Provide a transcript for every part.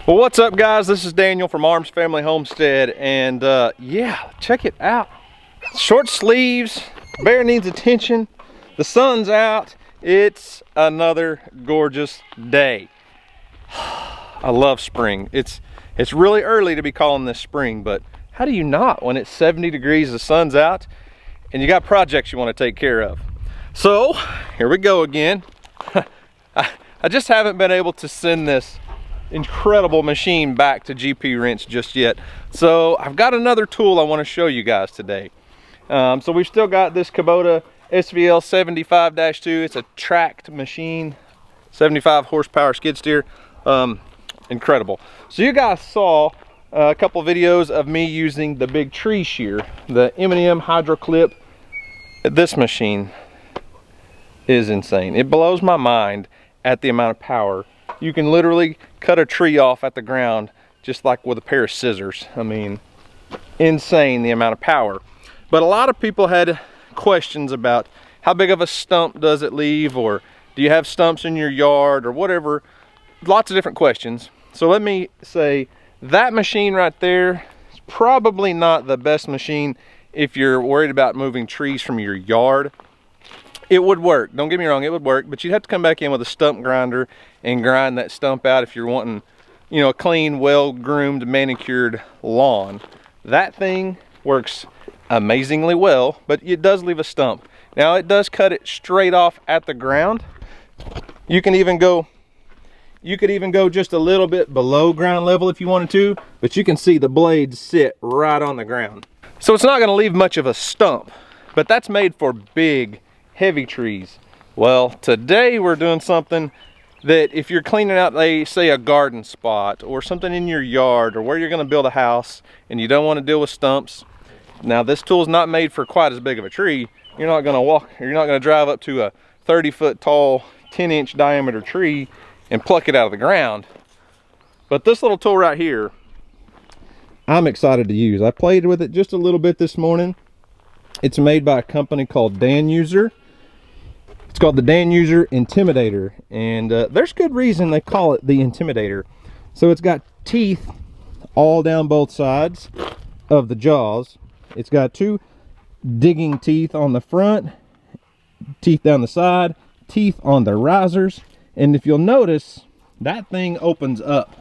Well, what's up, guys? This is Daniel from Arms Family Homestead, and yeah, check it out. Short sleeves, bear needs attention, the sun's out, it's another gorgeous day. I love spring. It's really early to be calling this spring, but how do you not when it's 70 degrees, the sun's out, and you got projects you want to take care of? So, here we go again. I just haven't been able to send this incredible machine back to GP Wrench just yet. So I've got another tool I want to show you guys today. So we've still got this Kubota SVL 75-2. It's a tracked machine, 75 horsepower skid steer. Incredible. So you guys saw a couple videos of me using the big tree shear, the M&M Hydro Clip. This machine is insane. It blows my mind at the amount of power. You can literally cut a tree off at the ground just like with a pair of scissors. I mean, insane the amount of power. But a lot of people had questions about how big of a stump does it leave, or do you have stumps in your yard, or whatever. Lots of different questions. So let me say, that machine right there is probably not the best machine if you're worried about moving trees from your yard. It would work, don't get me wrong, it would work, but you'd have to come back in with a stump grinder and grind that stump out if you're wanting, you know, a clean, well-groomed, manicured lawn. That thing works amazingly well, but it does leave a stump. Now, it does cut it straight off at the ground. You could even go just a little bit below ground level if you wanted to, but you can see the blades sit right on the ground. So it's not gonna leave much of a stump, but that's made for big, heavy trees. Well, today we're doing something that if you're cleaning out, say a garden spot or something in your yard or where you're going to build a house and you don't want to deal with stumps. Now, this tool's not made for quite as big of a tree. You're not going to drive up to a 30-foot tall, 10-inch diameter tree and pluck it out of the ground. But this little tool right here, I'm excited to use. I played with it just a little bit this morning. It's made by a company called Danuser. It's called the Danuser Intimidator, and there's good reason they call it the Intimidator. So it's got teeth all down both sides of the jaws. It's got two digging teeth on the front, teeth down the side, teeth on the risers, and if you'll notice, that thing opens up.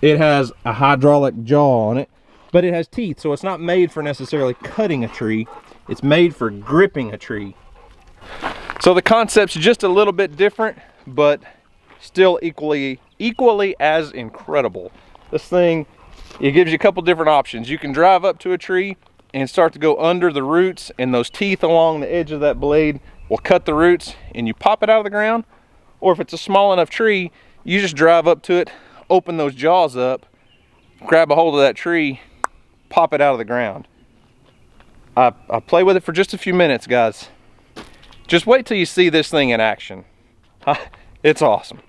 It has a hydraulic jaw on it, but it has teeth, so it's not made for necessarily cutting a tree. It's made for gripping a tree. So the concept's just a little bit different, but still equally as incredible. This thing, it gives you a couple different options. You can drive up to a tree and start to go under the roots, and those teeth along the edge of that blade will cut the roots and you pop it out of the ground. Or if it's a small enough tree, you just drive up to it, open those jaws up, grab a hold of that tree, pop it out of the ground. I play with it for just a few minutes, guys. Just wait till you see this thing in action. It's awesome.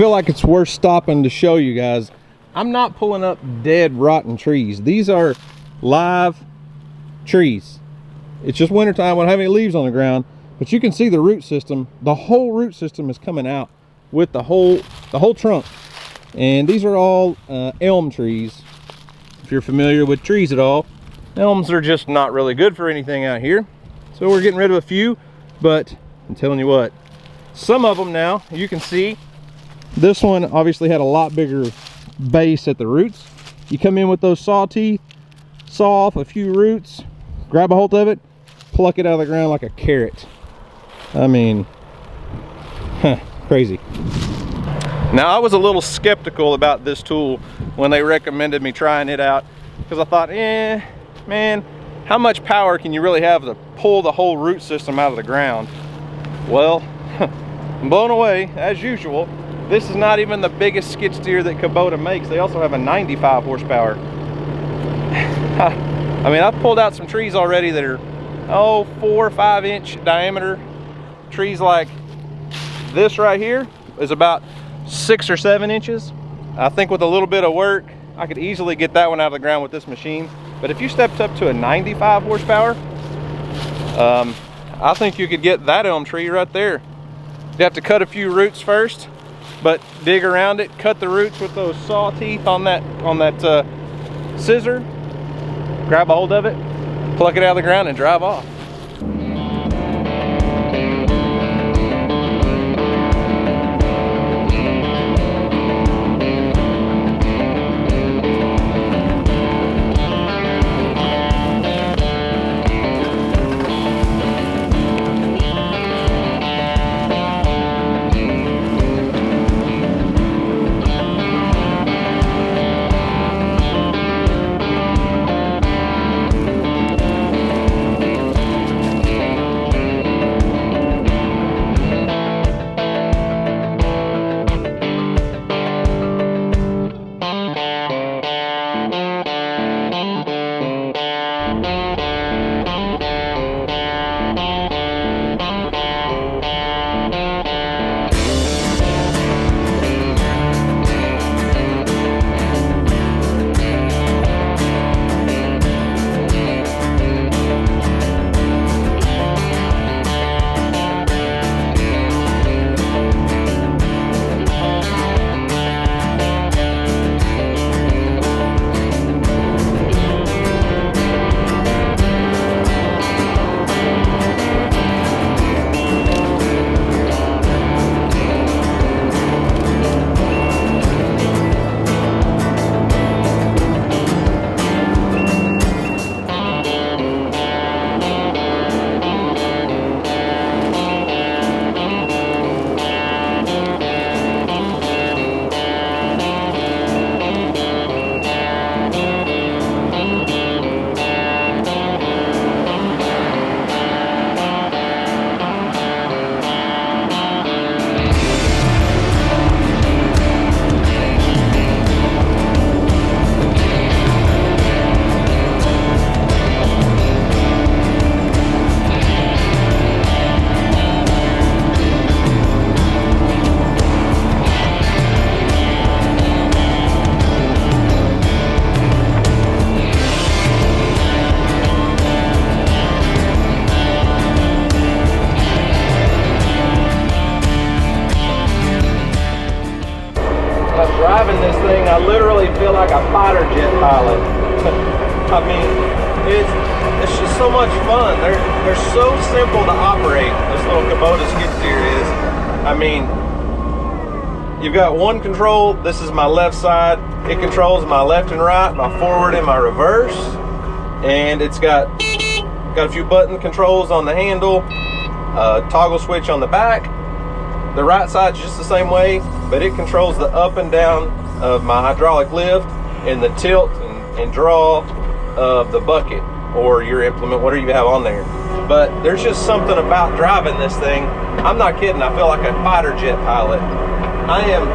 feel like it's worth stopping to show you guys. I'm not pulling up dead, rotten trees. These are live trees. It's just wintertime. We don't have any leaves on the ground, but you can see the root system. The whole root system is coming out with the whole trunk. And these are all elm trees. If you're familiar with trees at all, elms are just not really good for anything out here. So we're getting rid of a few, but I'm telling you what, some of them now, you can see, this one obviously had a lot bigger base at the roots. You come in with those saw teeth, saw off a few roots, grab a hold of it, pluck it out of the ground like a carrot. I mean, crazy. Now, I was a little skeptical about this tool when they recommended me trying it out, because I thought, man, how much power can you really have to pull the whole root system out of the ground? Well, I'm blown away as usual. This is not even the biggest skid steer that Kubota makes. They also have a 95 horsepower. I mean, I've pulled out some trees already that are 4 or 5 inch diameter. Trees like this right here is about 6 or 7 inches. I think with a little bit of work, I could easily get that one out of the ground with this machine. But if you stepped up to a 95 horsepower, I think you could get that elm tree right there. You have to cut a few roots first, but dig around it, cut the roots with those saw teeth on that scissor, grab a hold of it, pluck it out of the ground and drive off. Driving this thing, I literally feel like a fighter jet pilot. I mean, it's just so much fun. They're so simple to operate. This little Kubota skid steer is. I mean, you've got one control. This is my left side. It controls my left and right, my forward and my reverse. And it's got a few button controls on the handle, toggle switch on the back. The right side's just the same way, but it controls the up and down of my hydraulic lift and the tilt and draw of the bucket or your implement, whatever you have on there. But there's just something about driving this thing. I'm not kidding, I feel like a fighter jet pilot. I am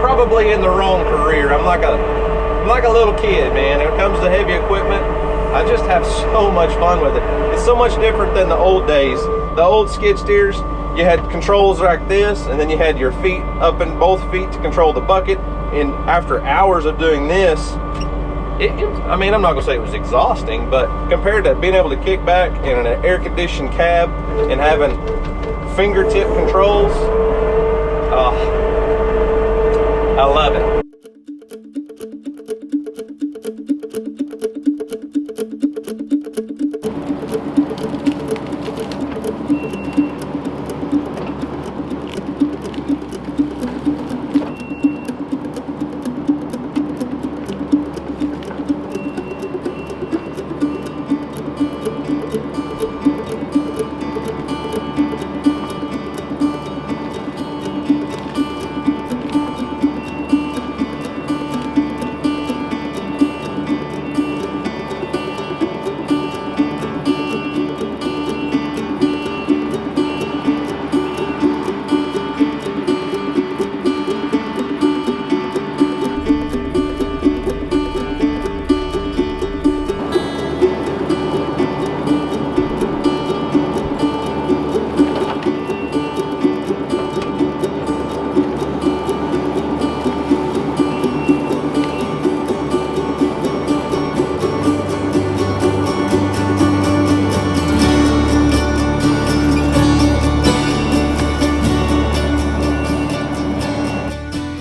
probably in the wrong career. I'm like a little kid, man. When it comes to heavy equipment, I just have so much fun with it. It's so much different than the old days. The old skid steers, you you had controls like this, and then you had your feet up in both feet to control the bucket. And after hours of doing this, I mean, I'm not gonna say it was exhausting, but compared to being able to kick back in an air-conditioned cab and having fingertip controls, I love it.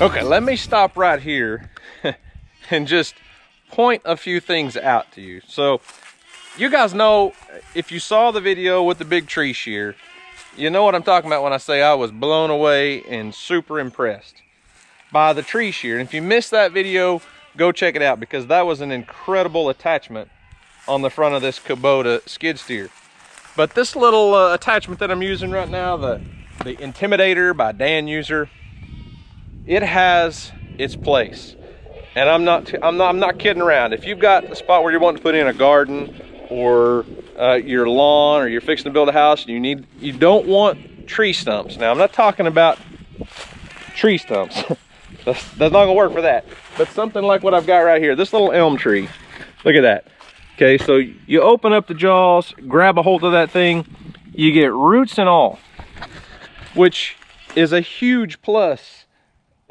Okay, let me stop right here and just point a few things out to you. So you guys know, if you saw the video with the big tree shear, you know what I'm talking about when I say I was blown away and super impressed by the tree shear. And if you missed that video, go check it out, because that was an incredible attachment on the front of this Kubota skid steer. But this little attachment that I'm using right now, the Intimidator by Danuser, it has its place, and I'm not kidding around. If you've got a spot where you want to put in a garden or your lawn, or you're fixing to build a house, and you don't want tree stumps. Now, I'm not talking about tree stumps. that's not gonna work for that. But something like what I've got right here, this little elm tree. Look at that. Okay, so you open up the jaws, grab a hold of that thing, you get roots and all, which is a huge plus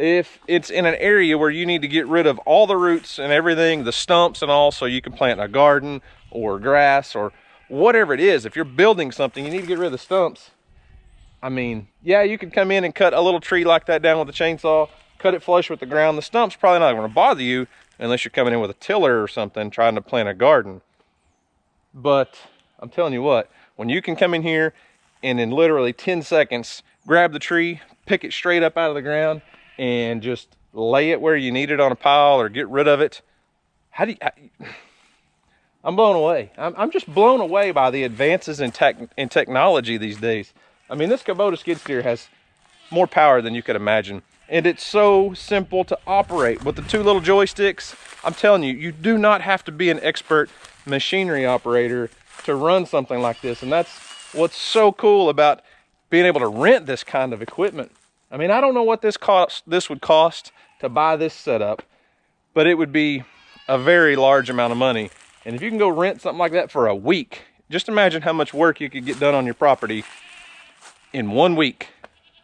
if it's in an area where you need to get rid of all the roots and everything, the stumps and all, so you can plant a garden or grass or whatever it is. If you're building something, you need to get rid of the stumps. I mean, yeah, you could come in and cut a little tree like that down with a chainsaw, cut it flush with the ground. The stump's probably not going to bother you unless you're coming in with a tiller or something trying to plant a garden. But I'm telling you what, when you can come in here and in literally 10 seconds grab the tree, pick it straight up out of the ground, and just lay it where you need it on a pile or get rid of it. I'm blown away. I'm just blown away by the advances in technology these days. I mean, this Kubota skid steer has more power than you could imagine. And it's so simple to operate with the two little joysticks. I'm telling you, you do not have to be an expert machinery operator to run something like this. And that's what's so cool about being able to rent this kind of equipment. I mean, I don't know what this would cost to buy this setup, but it would be a very large amount of money. And if you can go rent something like that for a week, just imagine how much work you could get done on your property in 1 week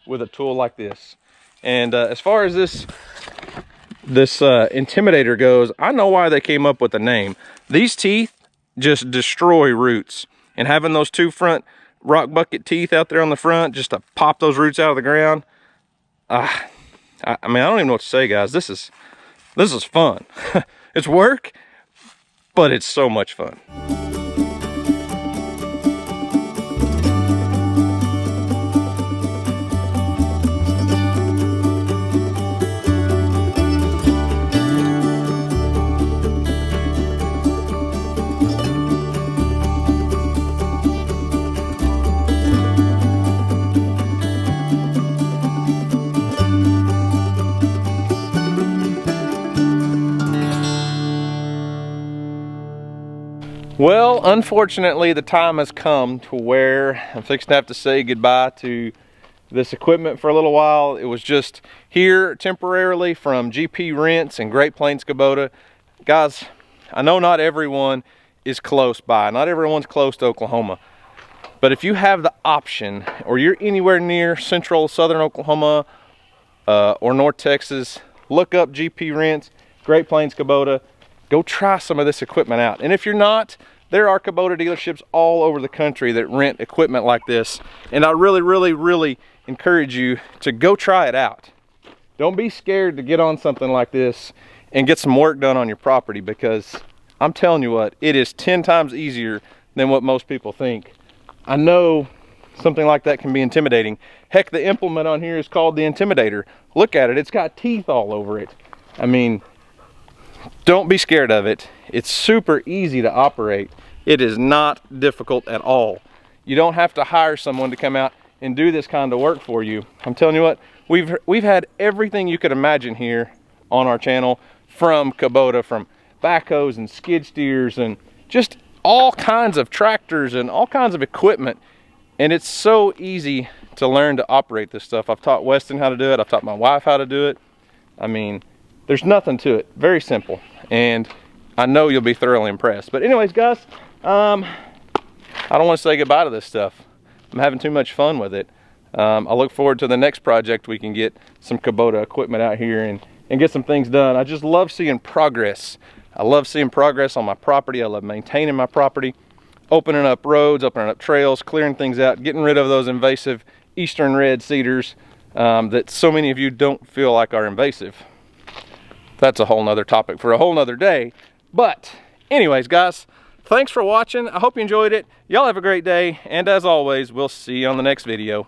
with a tool like this. And as far as this Intimidator goes, I know why they came up with the name. These teeth just destroy roots, and having those two front rock bucket teeth out there on the front just to pop those roots out of the ground, I mean, I don't even know what to say, guys. This is fun. It's work, but it's so much fun. Well, unfortunately, the time has come to where I'm fixing to have to say goodbye to this equipment for a little while. It was just here temporarily from GP Rents in Great Plains, Kubota. Guys, I know not everyone is close by. Not everyone's close to Oklahoma. But if you have the option, or you're anywhere near central southern Oklahoma or North Texas, look up GP Rents, Great Plains Kubota. Go try some of this equipment out. And if you're not, there are Kubota dealerships all over the country that rent equipment like this. And I really, really, really encourage you to go try it out. Don't be scared to get on something like this and get some work done on your property, because I'm telling you what, it is 10 times easier than what most people think. I know something like that can be intimidating. Heck, the implement on here is called the Intimidator. Look at it, it's got teeth all over it. I mean, don't be scared of it. It's super easy to operate. It is not difficult at all. You don't have to hire someone to come out and do this kind of work for you. I'm telling you what, we've had everything you could imagine here on our channel from Kubota, from backhoes and skid steers and just all kinds of tractors and all kinds of equipment. And it's so easy to learn to operate this stuff. I've taught Weston how to do it. I've taught my wife how to do it. I mean, there's nothing to it. Very simple. And I know you'll be thoroughly impressed. But anyways, guys, I don't want to say goodbye to this stuff. I'm having too much fun with it. I look forward to the next project. We can get some Kubota equipment out here and get some things done. I just love seeing progress. I love seeing progress on my property. I love maintaining my property, opening up roads, opening up trails, clearing things out, getting rid of those invasive eastern red cedars that so many of you don't feel like are invasive. That's a whole nother topic for a whole nother day. But anyways, guys, thanks for watching. I hope you enjoyed it. Y'all have a great day. And as always, we'll see you on the next video.